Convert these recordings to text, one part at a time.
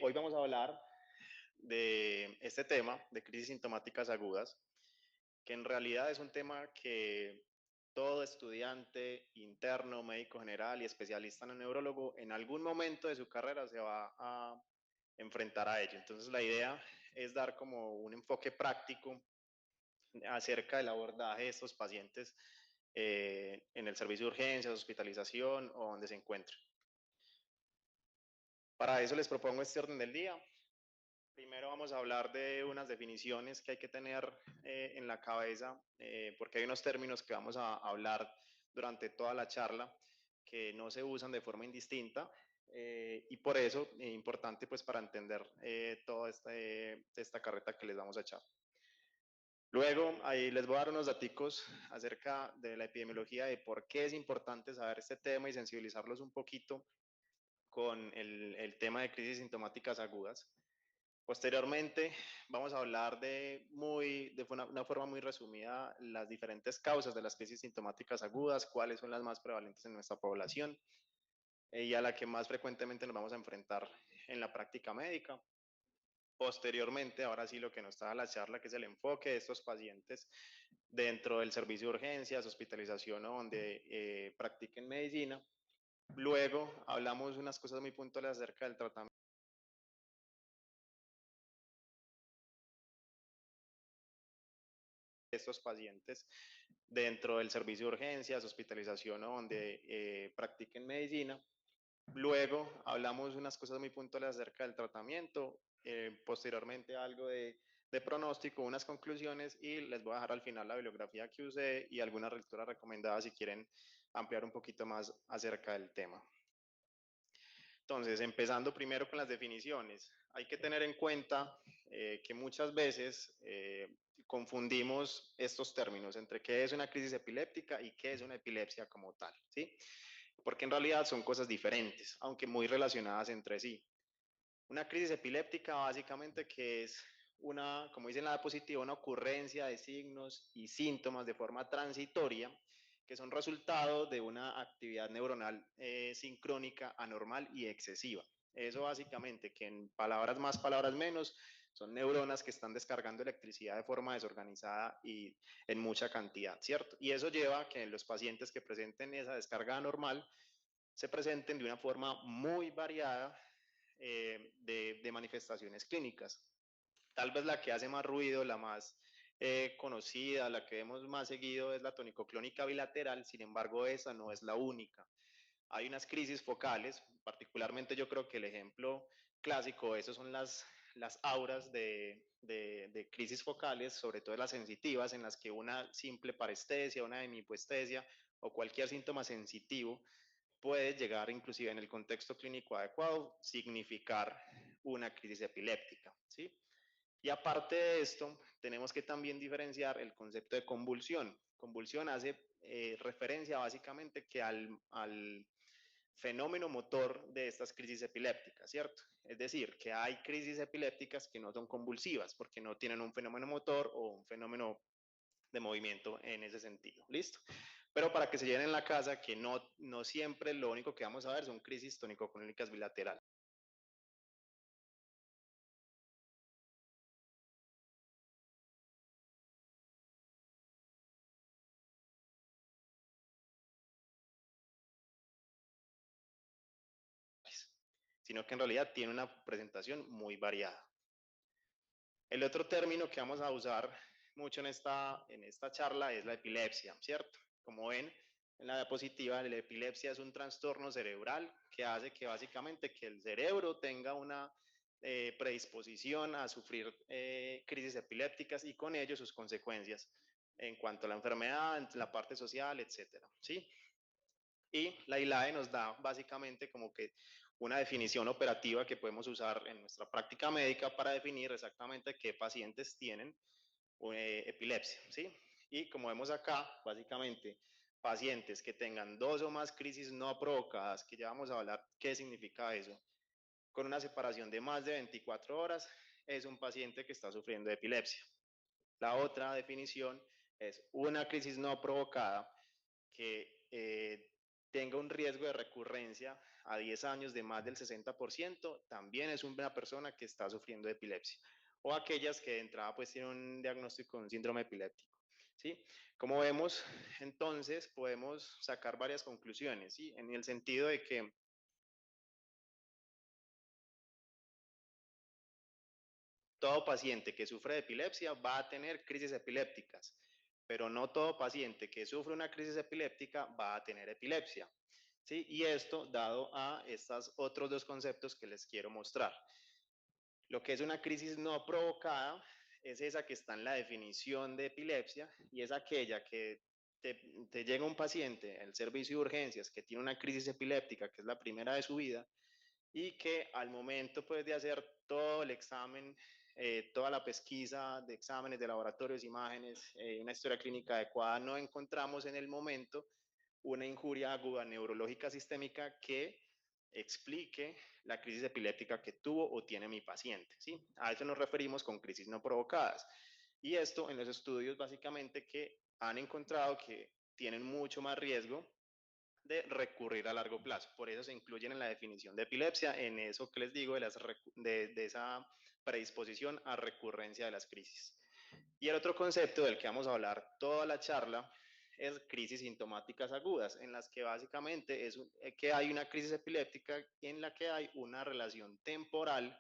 Hoy vamos a hablar de este tema de crisis sintomáticas agudas, que en realidad es un tema que todo estudiante interno, médico general y especialista en neurólogo en algún momento de su carrera se va a enfrentar a ello. Entonces la idea es dar como un enfoque práctico acerca del abordaje de estos pacientes en el servicio de urgencias, hospitalización o donde se encuentren. Para eso les propongo este orden del día. Primero vamos a hablar de unas definiciones que hay que tener en la cabeza, porque hay unos términos que vamos a hablar durante toda la charla que no se usan de forma indistinta, y por eso es importante pues para entender toda esta carreta que les vamos a echar. Luego, ahí les voy a dar unos daticos acerca de la epidemiología, de por qué es importante saber este tema y sensibilizarlos un poquito con el tema de crisis sintomáticas agudas. Posteriormente, vamos a hablar de una forma muy resumida las diferentes causas de las crisis sintomáticas agudas, cuáles son las más prevalentes en nuestra población y a la que más frecuentemente nos vamos a enfrentar en la práctica médica. Posteriormente, ahora sí lo que nos está a la charla, que es el enfoque de estos pacientes dentro del servicio de urgencias, hospitalización o donde practiquen medicina. Luego hablamos unas cosas muy puntuales acerca del tratamiento de estos pacientes dentro del servicio de urgencias, hospitalización o donde practiquen medicina. Luego hablamos unas cosas muy puntuales acerca del tratamiento, posteriormente algo de pronóstico, unas conclusiones y les voy a dejar al final la bibliografía que usé y algunas lecturas recomendadas si quieren ampliar un poquito más acerca del tema. Entonces, empezando primero con las definiciones, hay que tener en cuenta que muchas veces confundimos estos términos entre qué es una crisis epiléptica y qué es una epilepsia como tal, ¿sí? Porque en realidad son cosas diferentes, aunque muy relacionadas entre sí. Una crisis epiléptica básicamente que es una, como dice en la diapositiva, una ocurrencia de signos y síntomas de forma transitoria que son resultado de una actividad neuronal sincrónica, anormal y excesiva. Eso básicamente, que en palabras más, palabras menos, son neuronas que están descargando electricidad de forma desorganizada y en mucha cantidad, ¿cierto? Y eso lleva a que los pacientes que presenten esa descarga anormal se presenten de una forma muy variada de manifestaciones clínicas. Tal vez la que hace más ruido, la más conocida, la que vemos más seguido es la tonicoclónica bilateral, sin embargo esa no es la única. Hay unas crisis focales, particularmente yo creo que el ejemplo clásico de eso son las auras de crisis focales, sobre todo las sensitivas, en las que una simple parestesia, una hemipoestesia o cualquier síntoma sensitivo puede llegar inclusive en el contexto clínico adecuado, significar una crisis epiléptica, ¿sí? Y aparte de esto, tenemos que también diferenciar el concepto de convulsión. Convulsión hace referencia básicamente que al fenómeno motor de estas crisis epilépticas, ¿cierto? Es decir, que hay crisis epilépticas que no son convulsivas porque no tienen un fenómeno motor o un fenómeno de movimiento en ese sentido, ¿listo? Pero para que se lleven en la casa que no siempre lo único que vamos a ver son crisis tónico-clónicas bilaterales. Sino que en realidad tiene una presentación muy variada. El otro término que vamos a usar mucho en esta charla es la epilepsia, ¿cierto? Como ven en la diapositiva, la epilepsia es un trastorno cerebral que hace que básicamente que el cerebro tenga una predisposición a sufrir crisis epilépticas y con ello sus consecuencias en cuanto a la enfermedad, en la parte social, etcétera, ¿sí? Y la ILAE nos da básicamente como que una definición operativa que podemos usar en nuestra práctica médica para definir exactamente qué pacientes tienen epilepsia, ¿sí? Y como vemos acá, básicamente, pacientes que tengan dos o más crisis no provocadas, que ya vamos a hablar qué significa eso, con una separación de más de 24 horas, es un paciente que está sufriendo de epilepsia. La otra definición es una crisis no provocada que tenga un riesgo de recurrencia a 10 años de más del 60%, también es una persona que está sufriendo de epilepsia. O aquellas que de entrada pues tienen un diagnóstico de un síndrome epiléptico. ¿Sí? Como vemos, entonces podemos sacar varias conclusiones, ¿sí? En el sentido de que todo paciente que sufre de epilepsia va a tener crisis epilépticas, pero no todo paciente que sufre una crisis epiléptica va a tener epilepsia. ¿Sí? Y esto dado a estos otros dos conceptos que les quiero mostrar. Lo que es una crisis no provocada es esa que está en la definición de epilepsia y es aquella que te llega un paciente al servicio de urgencias que tiene una crisis epiléptica, que es la primera de su vida, y que al momento pues, de hacer todo el examen, toda la pesquisa de exámenes de laboratorios, imágenes, una historia clínica adecuada, no encontramos en el momento una injuria aguda neurológica sistémica que explique la crisis epiléptica que tuvo o tiene mi paciente. ¿Sí? A eso nos referimos con crisis no provocadas. Y esto en los estudios básicamente que han encontrado que tienen mucho más riesgo de recurrir a largo plazo. Por eso se incluyen en la definición de epilepsia, en eso que les digo, de esa predisposición a recurrencia de las crisis. Y el otro concepto del que vamos a hablar toda la charla es crisis sintomáticas agudas, en las que básicamente es que hay una crisis epiléptica en la que hay una relación temporal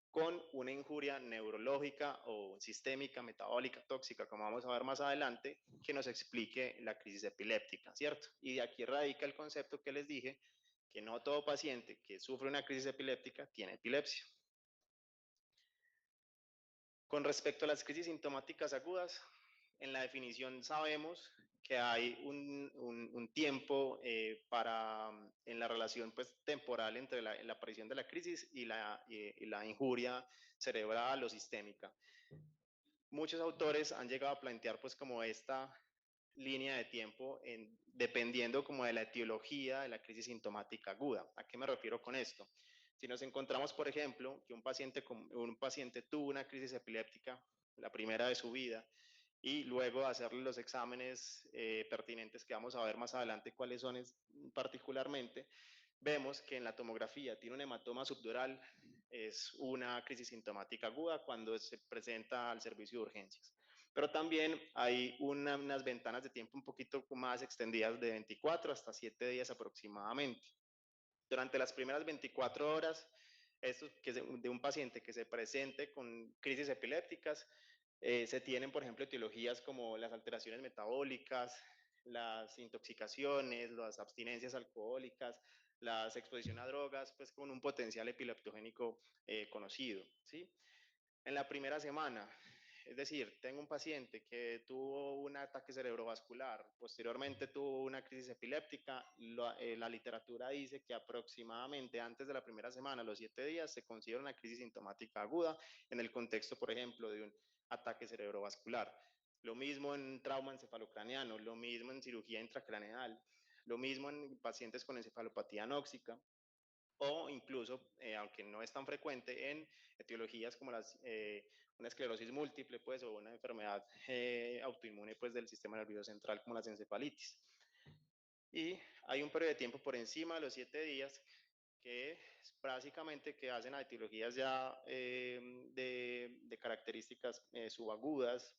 con una injuria neurológica o sistémica, metabólica, tóxica, como vamos a ver más adelante, que nos explique la crisis epiléptica, ¿cierto? Y de aquí radica el concepto que les dije, que no todo paciente que sufre una crisis epiléptica tiene epilepsia. Con respecto a las crisis sintomáticas agudas, en la definición sabemos que hay un tiempo en la relación pues, temporal entre la aparición de la crisis y la injuria cerebral o sistémica. Muchos autores han llegado a plantear pues como esta línea de tiempo dependiendo como de la etiología de la crisis sintomática aguda. ¿A qué me refiero con esto? Si nos encontramos, por ejemplo, que un paciente tuvo una crisis epiléptica, la primera de su vida, y luego de hacerle los exámenes pertinentes que vamos a ver más adelante cuáles son particularmente, vemos que en la tomografía tiene un hematoma subdural, es una crisis sintomática aguda cuando se presenta al servicio de urgencias. Pero también hay unas ventanas de tiempo un poquito más extendidas de 24 hasta 7 días aproximadamente. Durante las primeras 24 horas, esto que de un paciente que se presente con crisis epilépticas, se tienen, por ejemplo, etiologías como las alteraciones metabólicas, las intoxicaciones, las abstinencias alcohólicas, las exposición a drogas, pues con un potencial epileptogénico conocido, ¿sí? En la primera semana, es decir, tengo un paciente que tuvo un ataque cerebrovascular, posteriormente tuvo una crisis epiléptica, la literatura dice que aproximadamente antes de la primera semana, los 7 días, se considera una crisis sintomática aguda en el contexto, por ejemplo, de un ataque cerebrovascular. Lo mismo en trauma encefalocraneano, lo mismo en cirugía intracraneal, lo mismo en pacientes con encefalopatía anóxica, o incluso, aunque no es tan frecuente, en etiologías como una esclerosis múltiple, pues, o una enfermedad autoinmune, pues, del sistema nervioso central, como las encefalitis. Y hay un periodo de tiempo por encima de los 7 días que básicamente que hacen a etiologías ya de características subagudas,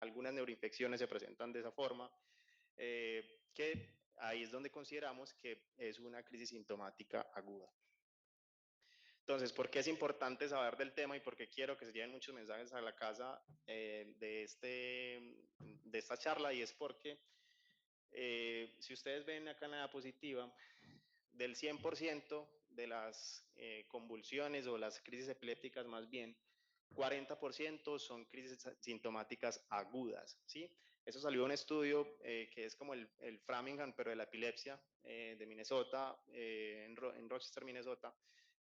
algunas neuroinfecciones se presentan de esa forma, que ahí es donde consideramos que es una crisis sintomática aguda. Entonces, ¿por qué es importante saber del tema y por qué quiero que se lleven muchos mensajes a la casa de esta charla? Y es porque si ustedes ven acá en la diapositiva, del 100% de las convulsiones o las crisis epilépticas más bien, 40% son crisis sintomáticas agudas, ¿sí? Eso salió de un estudio que es como el Framingham, pero de la epilepsia de Minnesota, en Rochester, Minnesota,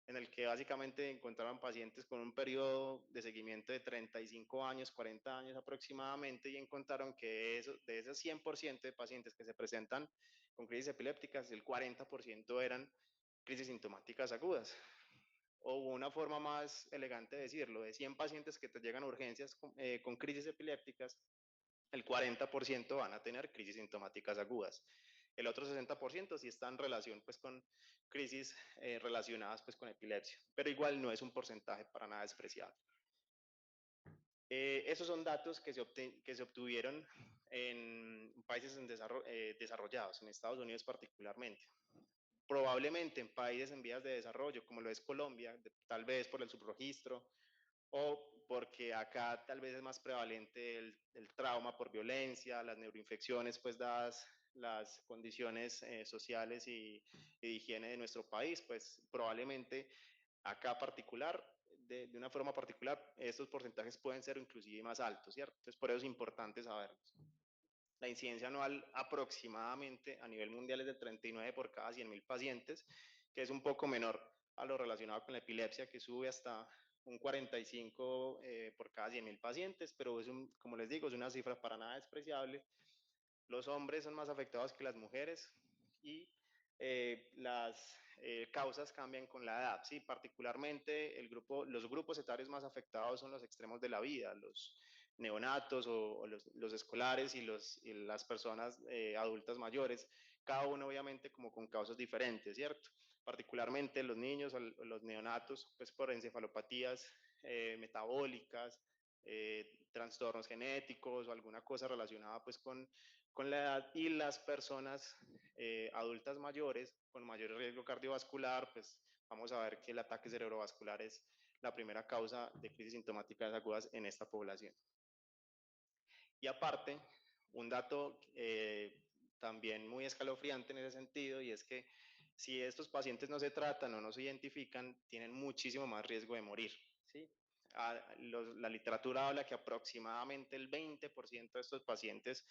en el que básicamente encontraban pacientes con un periodo de seguimiento de 35 años, 40 años aproximadamente, y encontraron que de esos 100% de pacientes que se presentan con crisis epilépticas, el 40% eran crisis sintomáticas agudas. O una forma más elegante de decirlo, de 100 pacientes que te llegan a urgencias con crisis epilépticas, el 40% van a tener crisis sintomáticas agudas. El otro 60% sí está en relación pues, con crisis relacionadas pues, con epilepsia, pero igual no es un porcentaje para nada despreciable. Esos son datos que se obtuvieron en países desarrollados, en Estados Unidos particularmente. Probablemente en países en vías de desarrollo, como lo es Colombia, tal vez por el subregistro, o porque acá tal vez es más prevalente el trauma por violencia, las neuroinfecciones, pues dadas las condiciones sociales y de higiene de nuestro país, pues probablemente acá particular, de una forma particular, estos porcentajes pueden ser inclusive más altos, ¿cierto? Entonces por eso es importante saberlos. La incidencia anual aproximadamente a nivel mundial es de 39 por cada 100.000 pacientes, que es un poco menor a lo relacionado con la epilepsia, que sube hasta un 45 por cada 100.000 pacientes, pero es como les digo, es una cifra para nada despreciable. Los hombres son más afectados que las mujeres y las causas cambian con la edad. ¿Sí? Particularmente los grupos etarios más afectados son los extremos de la vida, los neonatos o los escolares y las personas adultas mayores, cada uno obviamente como con causas diferentes, ¿cierto? Particularmente los niños o los neonatos, pues por encefalopatías metabólicas, trastornos genéticos o alguna cosa relacionada pues con la edad, y las personas adultas mayores con mayor riesgo cardiovascular, pues vamos a ver que el ataque cerebrovascular es la primera causa de crisis sintomáticas agudas en esta población. Y aparte, un dato también muy escalofriante en ese sentido, y es que si estos pacientes no se tratan o no se identifican, tienen muchísimo más riesgo de morir. ¿Sí? La literatura habla que aproximadamente el 20% de estos pacientes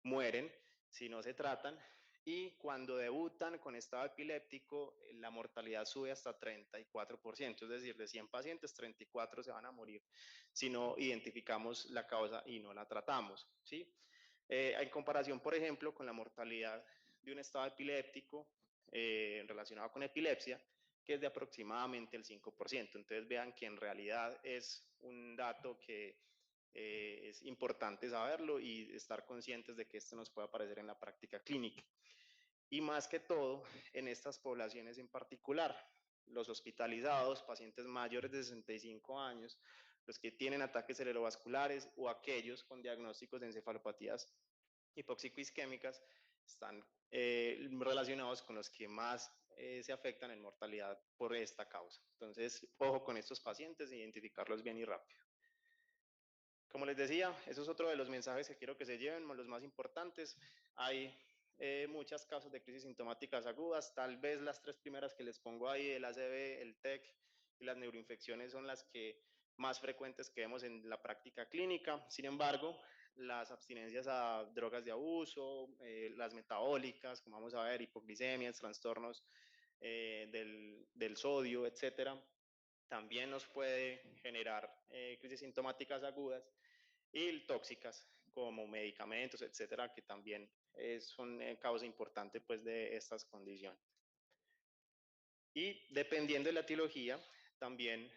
mueren si no se tratan, y cuando debutan con estado epiléptico, la mortalidad sube hasta 34%, es decir, de 100 pacientes, 34 se van a morir si no identificamos la causa y no la tratamos. ¿Sí? En comparación, por ejemplo, con la mortalidad de un estado epiléptico relacionado con epilepsia, que es de aproximadamente el 5%. Entonces vean que en realidad es un dato que es importante saberlo y estar conscientes de que esto nos puede aparecer en la práctica clínica. Y más que todo, en estas poblaciones en particular, los hospitalizados, pacientes mayores de 65 años, los que tienen ataques cerebrovasculares o aquellos con diagnósticos de encefalopatías hipóxico-isquémicas, están relacionados con los que más se afectan en mortalidad por esta causa. Entonces, ojo con estos pacientes, identificarlos bien y rápido. Como les decía, eso es otro de los mensajes que quiero que se lleven, los más importantes. Hay muchas causas de crisis sintomáticas agudas, tal vez las tres primeras que les pongo ahí, el ACV, el TEC y las neuroinfecciones, son las que más frecuentes que vemos en la práctica clínica. Sin embargo, las abstinencias a drogas de abuso, las metabólicas, como vamos a ver, hipoglicemias, trastornos del sodio, etcétera, también nos puede generar crisis sintomáticas agudas, y tóxicas como medicamentos, etcétera, que también son causa importante pues, de estas condiciones. Y dependiendo de la etiología, también,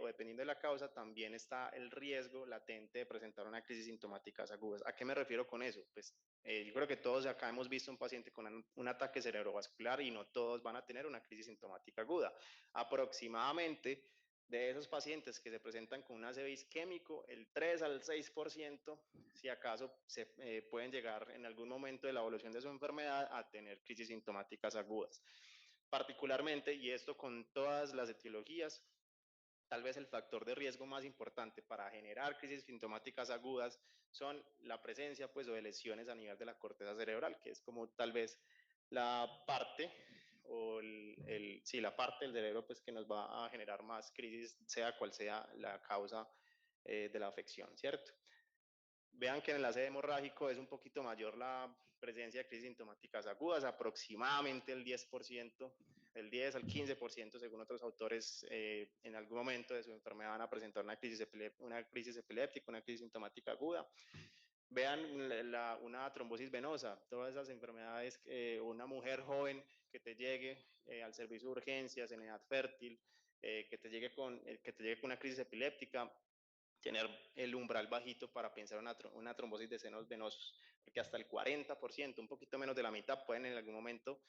o dependiendo de la causa, también está el riesgo latente de presentar una crisis sintomática aguda. ¿A qué me refiero con eso? Pues yo creo que todos acá hemos visto un paciente con un ataque cerebrovascular y no todos van a tener una crisis sintomática aguda. Aproximadamente de esos pacientes que se presentan con un ACV isquémico, el 3 al 6%, si acaso, pueden llegar en algún momento de la evolución de su enfermedad a tener crisis sintomáticas agudas. Particularmente, y esto con todas las etiologías, tal vez el factor de riesgo más importante para generar crisis sintomáticas agudas son la presencia pues, o de lesiones a nivel de la corteza cerebral, que es como tal vez la parte o la parte del cerebro pues, que nos va a generar más crisis, sea cual sea la causa de la afección, ¿cierto? Vean que en el ACV hemorrágico es un poquito mayor la presencia de crisis sintomáticas agudas, aproximadamente el 10% del 10 al 15%, según otros autores, en algún momento de su enfermedad van a presentar una crisis epiléptica, una crisis sintomática aguda. Vean una trombosis venosa, todas esas enfermedades, una mujer joven que te llegue al servicio de urgencias en edad fértil, que te llegue con una crisis epiléptica, tener el umbral bajito para pensar una trombosis de senos venosos, porque hasta el 40%, un poquito menos de la mitad, pueden en algún momento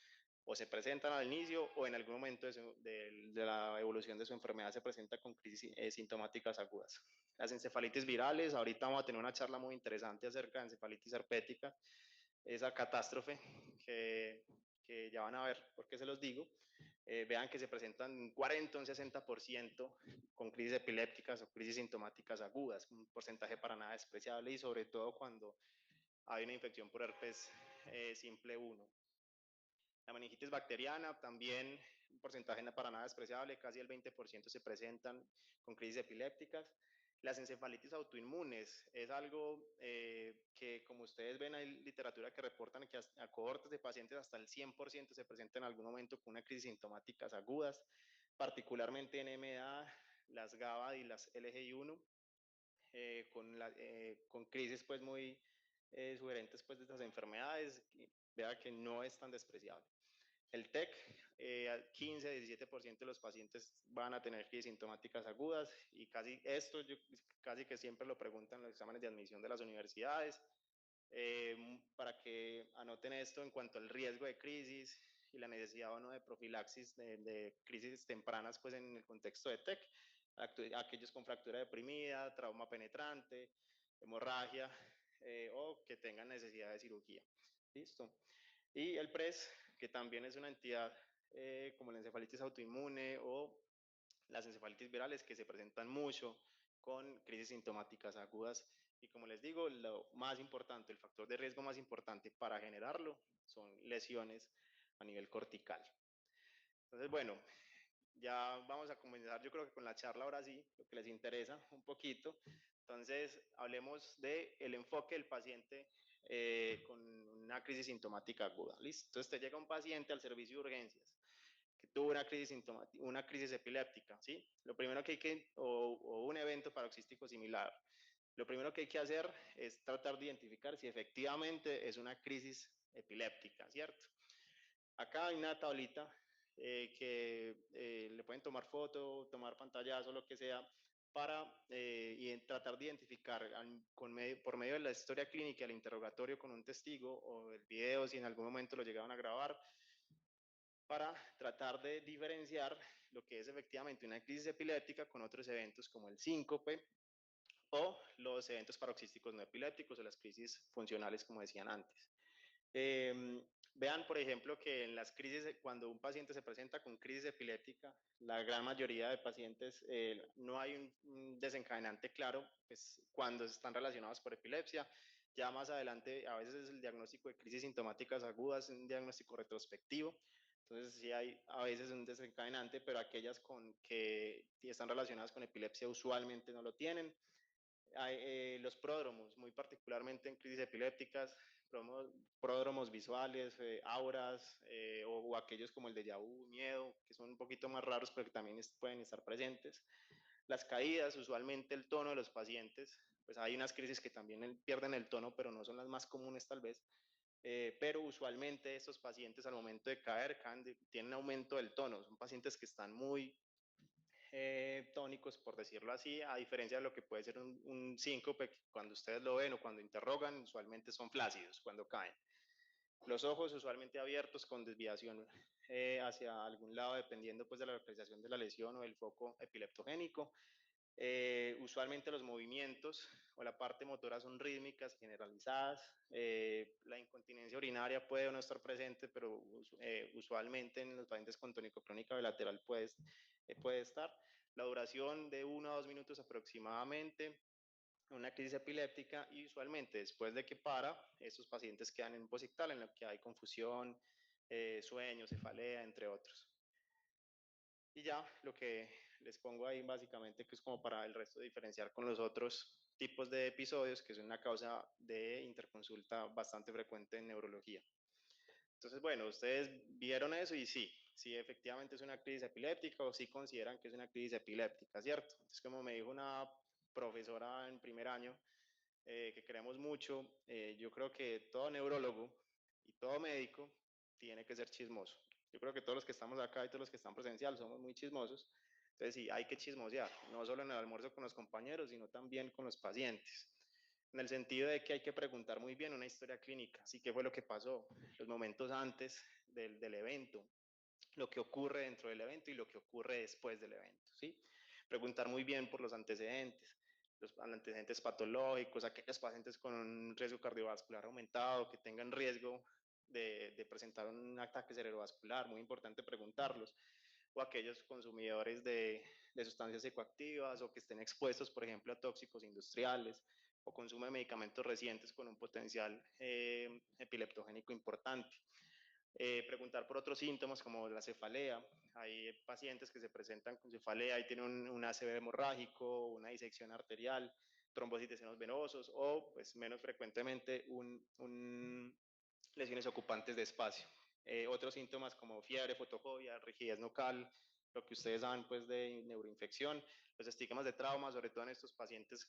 o se presentan al inicio o en algún momento de la evolución de su enfermedad se presenta con crisis sintomáticas agudas. Las encefalitis virales, ahorita vamos a tener una charla muy interesante acerca de encefalitis herpética, esa catástrofe que ya van a ver por qué se los digo. Vean que se presentan un 40 o un 60% con crisis epilépticas o crisis sintomáticas agudas, un porcentaje para nada despreciable y sobre todo cuando hay una infección por herpes simple 1. La meningitis bacteriana también un porcentaje para nada despreciable, casi el 20% se presentan con crisis epilépticas. Las encefalitis autoinmunes es algo que, como ustedes ven, hay literatura que reportan que a cohortes de pacientes hasta el 100% se presentan en algún momento con una crisis sintomáticas agudas, particularmente en MA, las GABA y las LGI1, con crisis pues muy sugerentes pues de estas enfermedades. Vea que no es tan despreciable. El TEC, 15-17% de los pacientes van a tener crisis sintomáticas agudas y casi que siempre lo preguntan en los exámenes de admisión de las universidades, para que anoten esto en cuanto al riesgo de crisis y la necesidad o no de profilaxis de crisis tempranas pues en el contexto de TEC, aquellos con fractura deprimida, trauma penetrante, hemorragia o que tengan necesidad de cirugía. ¿Listo? Y el PRES, que también es una entidad como la encefalitis autoinmune o las encefalitis virales que se presentan mucho con crisis sintomáticas agudas. Y como les digo, lo más importante, el factor de riesgo más importante para generarlo son lesiones a nivel cortical. Entonces, bueno, ya vamos a comenzar yo creo que con la charla ahora sí, lo que les interesa un poquito. Entonces, hablemos del enfoque del paciente con una crisis sintomática aguda. ¿Listo? Entonces, te llega un paciente al servicio de urgencias que tuvo una crisis epiléptica, ¿sí? Lo primero que hay que, o un evento paroxístico similar. Lo primero que hay que hacer es tratar de identificar si efectivamente es una crisis epiléptica, ¿cierto? Acá hay una tablita que le pueden tomar foto, tomar pantallazo, lo que sea, para tratar de identificar por medio de la historia clínica, el interrogatorio con un testigo o el video, si en algún momento lo llegaban a grabar, para tratar de diferenciar lo que es efectivamente una crisis epiléptica con otros eventos como el síncope o los eventos paroxísticos no epilépticos o las crisis funcionales, como decían antes. Vean, por ejemplo, que en las crisis, cuando un paciente se presenta con crisis epiléptica, la gran mayoría de pacientes no hay un desencadenante claro, pues cuando están relacionados por epilepsia. Ya más adelante, a veces el diagnóstico de crisis sintomáticas agudas es un diagnóstico retrospectivo. Entonces sí hay a veces un desencadenante, pero aquellas que están relacionadas con epilepsia usualmente no lo tienen. Los pródromos, muy particularmente en crisis epilépticas, pródromos visuales, auras o aquellos como el déjà vu, miedo, que son un poquito más raros pero que también pueden estar presentes. Las caídas, usualmente el tono de los pacientes, pues hay unas crisis que también pierden el tono, pero no son las más comunes tal vez. Pero usualmente estos pacientes al momento de caer tienen aumento del tono, son pacientes que están muy tónicos, por decirlo así, a diferencia de lo que puede ser un síncope, que cuando ustedes lo ven o cuando interrogan, usualmente son flácidos cuando caen. Los ojos usualmente abiertos con desviación hacia algún lado, dependiendo pues de la localización de la lesión o del foco epileptogénico. Usualmente los movimientos o la parte motora son rítmicas, generalizadas. La incontinencia urinaria puede o no estar presente, pero usualmente en los pacientes con tonicoclónica bilateral puede estar. La duración de 1 a 2 minutos aproximadamente, una crisis epiléptica, y usualmente después de que para, estos pacientes quedan en un posictal en el que hay confusión, sueño, cefalea, entre otros. Y ya lo que les pongo ahí básicamente que es como para el resto diferenciar con los otros tipos de episodios, que es una causa de interconsulta bastante frecuente en neurología. Entonces, bueno, ustedes vieron eso y sí, si efectivamente es una crisis epiléptica o si consideran que es una crisis epiléptica, ¿cierto? Entonces, como me dijo una profesora en primer año, que queremos mucho, yo creo que todo neurólogo y todo médico tiene que ser chismoso. Yo creo que todos los que estamos acá y todos los que están presencial somos muy chismosos. Entonces sí, hay que chismosear, no solo en el almuerzo con los compañeros, sino también con los pacientes. En el sentido de que hay que preguntar muy bien una historia clínica. Así que fue lo que pasó los momentos antes del evento, lo que ocurre dentro del evento y lo que ocurre después del evento, ¿sí? Preguntar muy bien por los antecedentes patológicos, aquellos pacientes con un riesgo cardiovascular aumentado, que tengan riesgo de presentar un ataque cerebrovascular, muy importante preguntarlos, o aquellos consumidores de sustancias psicoactivas o que estén expuestos, por ejemplo, a tóxicos industriales o consumo de medicamentos recientes con un potencial epileptogénico importante. Preguntar por otros síntomas como la cefalea. Hay pacientes que se presentan con cefalea y tienen un ACV hemorrágico, una disección arterial, trombosis de senos venosos o, pues menos frecuentemente, lesiones ocupantes de espacio. Otros síntomas como fiebre, fotofobia, rigidez nucal, lo que ustedes saben pues de neuroinfección, los estigmas de trauma, sobre todo en estos pacientes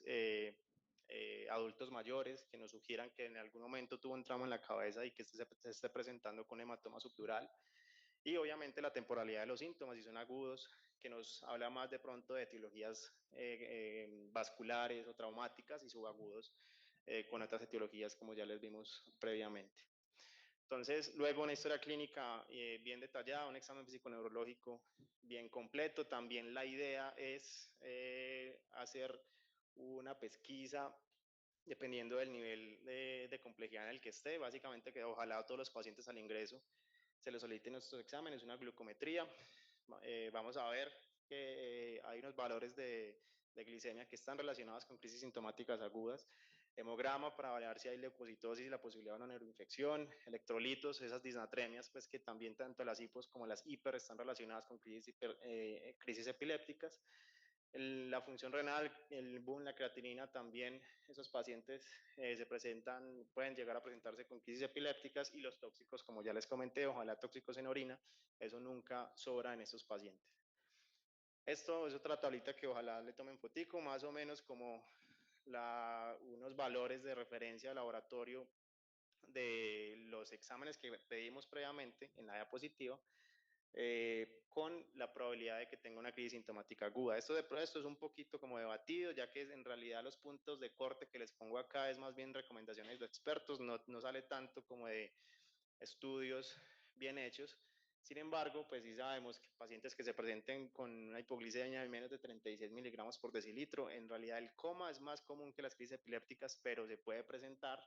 adultos mayores que nos sugieran que en algún momento tuvo un trauma en la cabeza y que se esté presentando con hematoma subdural. Y obviamente la temporalidad de los síntomas, si son agudos, que nos habla más de pronto de etiologías vasculares o traumáticas y subagudos con otras etiologías como ya les vimos previamente. Entonces, luego una historia clínica bien detallada, un examen psiconeurológico bien completo. También la idea es hacer una pesquisa dependiendo del nivel de complejidad en el que esté. Básicamente que ojalá a todos los pacientes al ingreso se les soliciten estos exámenes, una glucometría. Vamos a ver que hay unos valores de glicemia que están relacionados con crisis sintomáticas agudas, hemograma para validar si hay leucocitosis y la posibilidad de una neuroinfección, electrolitos, esas disnatremias, pues que también tanto las hipos como las hiper están relacionadas con crisis epilépticas. La función renal, el boom, la creatinina, también esos pacientes se presentan, pueden llegar a presentarse con crisis epilépticas y los tóxicos, como ya les comenté, ojalá tóxicos en orina, eso nunca sobra en esos pacientes. Esto es otra tablita que ojalá le tomen fotico, más o menos como unos valores de referencia de laboratorio de los exámenes que pedimos previamente en la diapositiva, con la probabilidad de que tenga una crisis sintomática aguda. Esto es un poquito como debatido, ya que en realidad los puntos de corte que les pongo acá es más bien recomendaciones de expertos, no sale tanto como de estudios bien hechos. Sin embargo, pues sí sabemos que pacientes que se presenten con una hipoglicemia de menos de 36 miligramos por decilitro, en realidad el coma es más común que las crisis epilépticas, pero se puede presentar,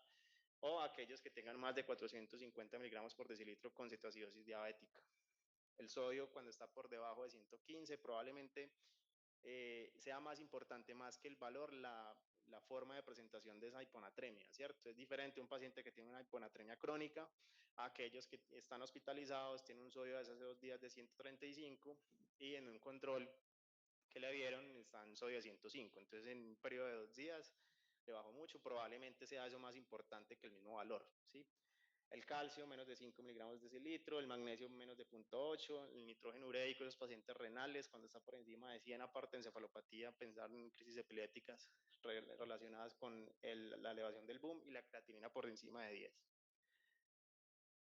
o aquellos que tengan más de 450 miligramos por decilitro con cetoacidosis diabética. El sodio cuando está por debajo de 115 probablemente sea más importante, más que el valor, la forma de presentación de esa hiponatremia, ¿cierto? Es diferente un paciente que tiene una hiponatremia crónica a aquellos que están hospitalizados, tienen un sodio desde hace 2 días de 135 y en un control que le vieron están sodio de 105. Entonces, en un periodo de 2 días le bajó mucho, probablemente sea eso más importante que el mismo valor, ¿sí? El calcio menos de 5 miligramos de decilitro, el magnesio menos de 0.8, el nitrógeno ureico en los pacientes renales cuando está por encima de 100, aparte de encefalopatía, pensar en crisis epilépticas relacionadas con la elevación del boom y la creatinina por encima de 10.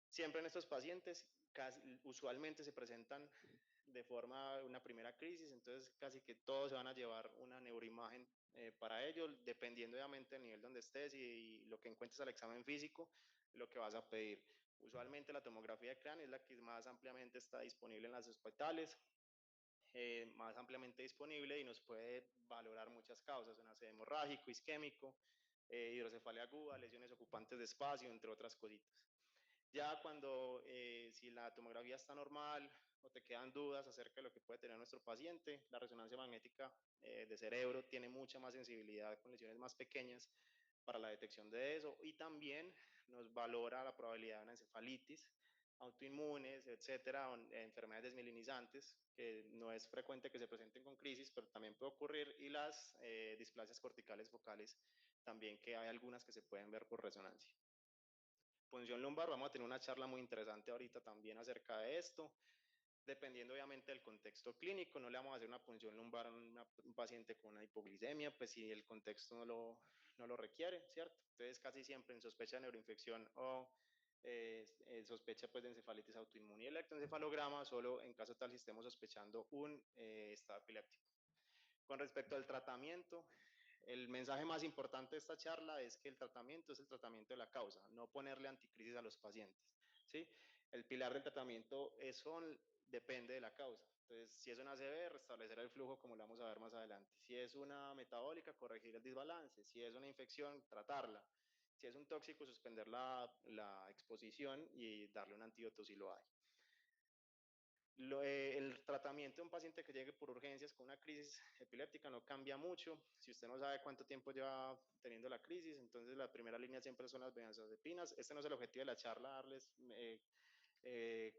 Siempre en estos pacientes usualmente se presentan de forma una primera crisis, entonces casi que todos se van a llevar una neuroimagen para ello, dependiendo obviamente del nivel donde estés y lo que encuentres al examen físico, lo que vas a pedir. Usualmente la tomografía de cráneo es la que más ampliamente está disponible en las hospitales, más ampliamente disponible y nos puede valorar muchas causas, un ACV hemorrágico, isquémico, hidrocefalia aguda, lesiones ocupantes de espacio, entre otras cositas. Ya cuando, si la tomografía está normal o te quedan dudas acerca de lo que puede tener nuestro paciente, la resonancia magnética de cerebro tiene mucha más sensibilidad con lesiones más pequeñas para la detección de eso y también nos valora la probabilidad de una encefalitis, autoinmunes, etcétera, o enfermedades desmielinizantes, que no es frecuente que se presenten con crisis, pero también puede ocurrir, y las displasias corticales focales también, que hay algunas que se pueden ver por resonancia. Punción lumbar, vamos a tener una charla muy interesante ahorita también acerca de esto. dependiendo obviamente del contexto clínico. No le vamos a hacer una punción lumbar a un paciente con una hipoglicemia, pues si el contexto no lo requiere, ¿cierto? Entonces casi siempre en sospecha de neuroinfección o sospecha pues de encefalitis autoinmune y electroencefalograma, solo en caso tal si estemos sospechando un estado epiléptico. Con respecto al tratamiento, el mensaje más importante de esta charla es que el tratamiento es el tratamiento de la causa, no ponerle anticrisis a los pacientes, ¿sí? El pilar del tratamiento depende de la causa. Entonces, si es una ACV, restablecer el flujo, como lo vamos a ver más adelante. Si es una metabólica, corregir el desbalance. Si es una infección, tratarla. Si es un tóxico, suspender la exposición y darle un antídoto si lo hay. El tratamiento de un paciente que llegue por urgencias con una crisis epiléptica no cambia mucho. Si usted no sabe cuánto tiempo lleva teniendo la crisis, entonces la primera línea siempre son las benzodiazepinas. Este no es el objetivo de la charla, darles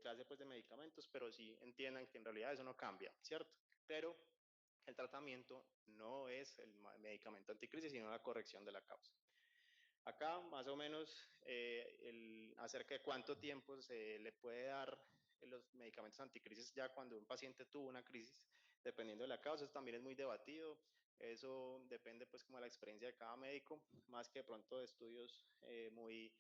clase pues, de medicamentos, pero sí entiendan que en realidad eso no cambia, ¿cierto? Pero el tratamiento no es el medicamento anticrisis, sino la corrección de la causa. Acá, más o menos, acerca de cuánto tiempo se le puede dar los medicamentos anticrisis ya cuando un paciente tuvo una crisis, dependiendo de la causa, eso también es muy debatido. Eso depende, pues, como de la experiencia de cada médico, más que de pronto de estudios muy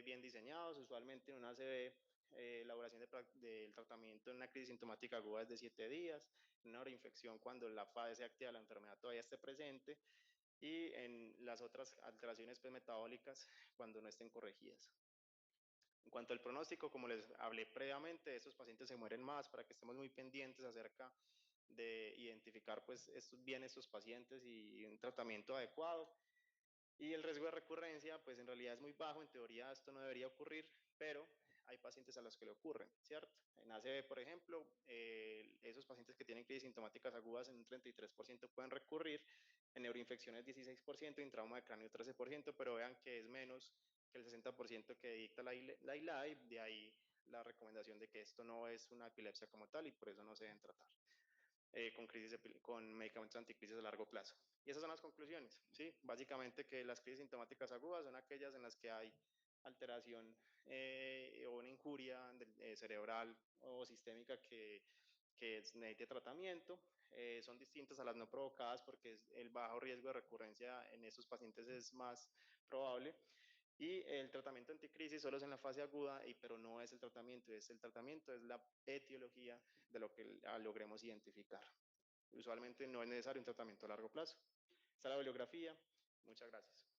bien diseñados. Usualmente en una ACV, elaboración del tratamiento en una crisis sintomática aguda es de 7 días, en una neuroinfección cuando la fase activa de la enfermedad todavía esté presente, y en las otras alteraciones pues, metabólicas cuando no estén corregidas. En cuanto al pronóstico, como les hablé previamente, estos pacientes se mueren más para que estemos muy pendientes acerca de identificar pues, bien estos pacientes y un tratamiento adecuado. Y el riesgo de recurrencia, pues en realidad es muy bajo, en teoría esto no debería ocurrir, pero hay pacientes a los que le ocurren, ¿cierto? En ACV, por ejemplo, esos pacientes que tienen crisis sintomáticas agudas en un 33% pueden recurrir, en neuroinfecciones 16%, en trauma de cráneo 13%, pero vean que es menos que el 60% que dicta la ILAI, de ahí la recomendación de que esto no es una epilepsia como tal y por eso no se deben tratar con medicamentos anticrisis a largo plazo. Y esas son las conclusiones, ¿sí? Básicamente que las crisis sintomáticas agudas son aquellas en las que hay alteración o una injuria cerebral o sistémica que necesite tratamiento. Son distintas a las no provocadas porque el bajo riesgo de recurrencia en esos pacientes es más probable. Y el tratamiento anticrisis solo es en la fase aguda, pero no es el tratamiento, es la etiología de lo que logremos identificar. Usualmente no es necesario un tratamiento a largo plazo. Esta es la bibliografía. Muchas gracias.